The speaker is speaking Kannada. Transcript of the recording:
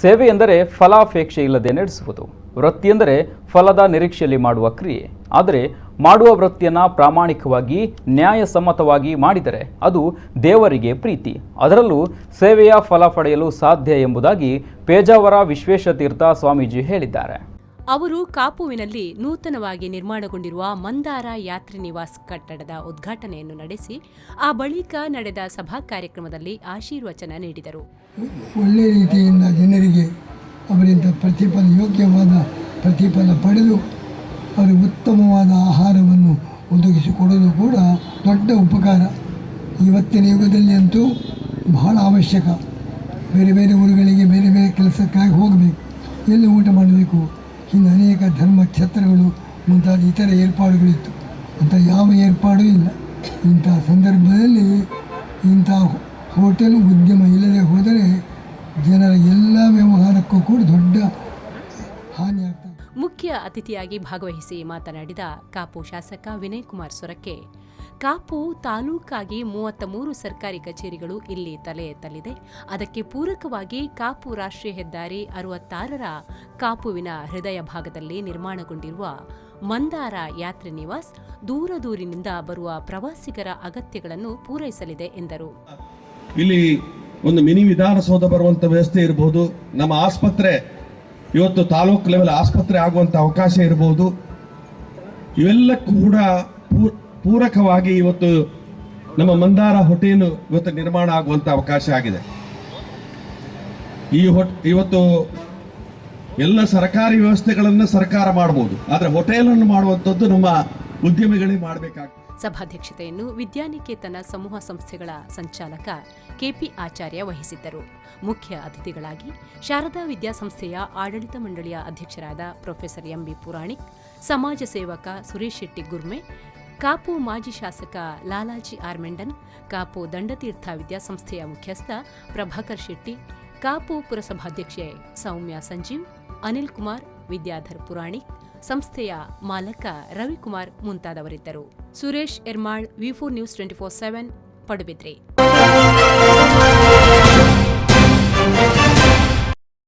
ಸೇವೆ ಎಂದರೆ ಫಲಾಪೇಕ್ಷೆ ಇಲ್ಲದೆ ನಡೆಸುವುದು. ವೃತ್ತಿ ಎಂದರೆ ಫಲದ ನಿರೀಕ್ಷೆಯಲ್ಲಿ ಮಾಡುವ ಕ್ರಿಯೆ. ಆದರೆ ಮಾಡುವ ವೃತ್ತಿಯನ್ನು ಪ್ರಾಮಾಣಿಕವಾಗಿ ನ್ಯಾಯಸಮ್ಮತವಾಗಿ ಮಾಡಿದರೆ ಅದು ದೇವರಿಗೆ ಪ್ರೀತಿ. ಅದರಲ್ಲೂ ಸೇವೆಯ ಫಲ ಪಡೆಯಲು ಸಾಧ್ಯ ಎಂಬುದಾಗಿ ಪೇಜಾವರ ವಿಶ್ವೇಶತೀರ್ಥ ಸ್ವಾಮೀಜಿ ಹೇಳಿದ್ದಾರೆ. ಅವರು ಕಾಪುವಿನಲ್ಲಿ ನೂತನವಾಗಿ ನಿರ್ಮಾಣಗೊಂಡಿರುವ ಮಂದಾರ ಯಾತ್ರಿ ನಿವಾಸ್ ಕಟ್ಟಡದ ಉದ್ಘಾಟನೆಯನ್ನು ನಡೆಸಿ ಆ ಬಳಿಕ ನಡೆದ ಸಭಾ ಕಾರ್ಯಕ್ರಮದಲ್ಲಿ ಆಶೀರ್ವಚನ ನೀಡಿದರು. ಒಳ್ಳೆಯ ರೀತಿಯಿಂದ ಜನರಿಗೆ ಅವರಿಂದ ಯೋಗ್ಯವಾದ ಪ್ರತಿಫಲ ಪಡೆದು ಅವರಿಗೆ ಉತ್ತಮವಾದ ಆಹಾರವನ್ನು ಒದಗಿಸಿಕೊಡೋದು ಕೂಡ ದೊಡ್ಡ ಉಪಕಾರ. ಇವತ್ತಿನ ಯುಗದಲ್ಲಿ ಅಂತೂ ಬಹಳ ಅವಶ್ಯಕ. ಬೇರೆ ಬೇರೆ ಊರುಗಳಿಗೆ ಬೇರೆ ಬೇರೆ ಕೆಲಸಕ್ಕಾಗಿ ಹೋಗಬೇಕು, ಎಲ್ಲಿ ಊಟ ಮಾಡಬೇಕು. ಇನ್ನು ಅನೇಕ ಧರ್ಮ ಛತ್ರಗಳು ಮುಂತಾದ ಇತರ ಏರ್ಪಾಡುಗಳಿತ್ತು. ಅಂಥ ಯಾವ ಏರ್ಪಾಡೂ ಇಲ್ಲ. ಇಂಥ ಸಂದರ್ಭದಲ್ಲಿ ಇಂಥ ಹೋಟೆಲ್ ಉದ್ಯಮ ಇಲ್ಲದೆ ಹೋದರೆ ಜನರ ಎಲ್ಲ ವ್ಯವಹಾರಕ್ಕೂ ಕೂಡ ದೊಡ್ಡ ಹಾನಿಯಾಗ್ತದೆ. ಮುಖ್ಯ ಅತಿಥಿಯಾಗಿ ಭಾಗವಹಿಸಿ ಮಾತನಾಡಿದ ಕಾಪು ಶಾಸಕ ವಿನಯ್ ಕುಮಾರ್ ಸೊರಕೆ, ಕಾಪು ತಾಲೂಕಾಗಿ 33 ಸರ್ಕಾರಿ ಕಚೇರಿಗಳು ಇಲ್ಲಿ ತಲೆ ಎತ್ತಲಿದೆ. ಅದಕ್ಕೆ ಪೂರಕವಾಗಿ ಕಾಪು ರಾಷ್ಟ್ರೀಯ ಹೆದ್ದಾರಿ 66ರ ಕಾಪುವಿನ ಹೃದಯ ಭಾಗದಲ್ಲಿ ನಿರ್ಮಾಣಗೊಂಡಿರುವ ಮಂದಾರ ಯಾತ್ರಿ ನಿವಾಸ್ ದೂರದೂರಿನಿಂದ ಬರುವ ಪ್ರವಾಸಿಗರ ಅಗತ್ಯಗಳನ್ನು ಪೂರೈಸಲಿದೆ ಎಂದರು. ಇಲ್ಲಿ ಒಂದು ಮಿನಿ ವಿಧಾನಸೌಧ ಬರುವಂತ ವ್ಯವಸ್ಥೆ ಇರಬಹುದು. ನಮ್ಮ ಆಸ್ಪತ್ರೆ ಇವತ್ತು ತಾಲೂಕು ಲೆವೆಲ್ ಆಸ್ಪತ್ರೆ ಆಗುವಂತ ಅವಕಾಶ ಇರಬಹುದು. ಇವೆಲ್ಲಕ್ಕೂ ಕೂಡ ಪೂರಕವಾಗಿ ಇವತ್ತು ನಮ್ಮ ಮಂದಾರ ಹೋಟೆಲ್ ಇವತ್ತು ನಿರ್ಮಾಣ ಆಗುವಂತ ಅವಕಾಶ ಆಗಿದೆ. ಇವತ್ತು ಎಲ್ಲ ಸರ್ಕಾರಿ ವ್ಯವಸ್ಥೆಗಳನ್ನು ಸರ್ಕಾರ ಮಾಡಬಹುದು, ಆದ್ರೆ ಹೋಟೆಲ್ ಅನ್ನು ಮಾಡುವಂತದ್ದು ನಮ್ಮ ಉದ್ಯಮಿಗಳಿಗೆ ಮಾಡಬೇಕಾಗ್ತದೆ. ಸಭಾಧ್ಯಕ್ಷತೆಯನ್ನು ವಿದ್ಯಾನಿಕೇತನ ಸಮೂಹ ಸಂಸ್ಥೆಗಳ ಸಂಚಾಲಕ ಕೆಪಿ ಆಚಾರ್ಯ ವಹಿಸಿದ್ದರು. ಮುಖ್ಯ ಅತಿಥಿಗಳಾಗಿ ಶಾರದಾ ವಿದ್ಯಾಸಂಸ್ಥೆಯ ಆಡಳಿತ ಮಂಡಳಿಯ ಅಧ್ಯಕ್ಷರಾದ ಪ್ರೊಫೆಸರ್ ಎಂಬಿ ಪುರಾಣಿಕ್, ಸಮಾಜ ಸೇವಕ ಸುರೇಶ್ ಶೆಟ್ಟಿ ಗುರ್ಮೆ, ಕಾಪು ಮಾಜಿ ಶಾಸಕ ಲಾಲಾಜಿ ಆರ್ ಮೆಂಡನ್, ಕಾಪು ದಂಡತೀರ್ಥ ವಿದ್ಯಾಸಂಸ್ಥೆಯ ಮುಖ್ಯಸ್ಥ ಪ್ರಭಾಕರ್ ಶೆಟ್ಟಿ, ಕಾಪು ಪುರಸಭಾಧ್ಯಕ್ಷೆ ಸೌಮ್ಯ ಸಂಜೀವ್, ಅನಿಲ್ ಕುಮಾರ್, ವಿದ್ಯಾಧರ್ ಪುರಾಣಿಕ್, ಸಂಸ್ಥೆಯ ಮಾಲಕ ರವಿಕುಮಾರ್ ಮುಂತಾದವರಿದ್ದರು. ಸುರೇಶ್ ಎರ್ಮಾಳ್, ವಿ4 ನ್ಯೂಸ್ 24/7, ಪಡುಬಿದ್ರಿ.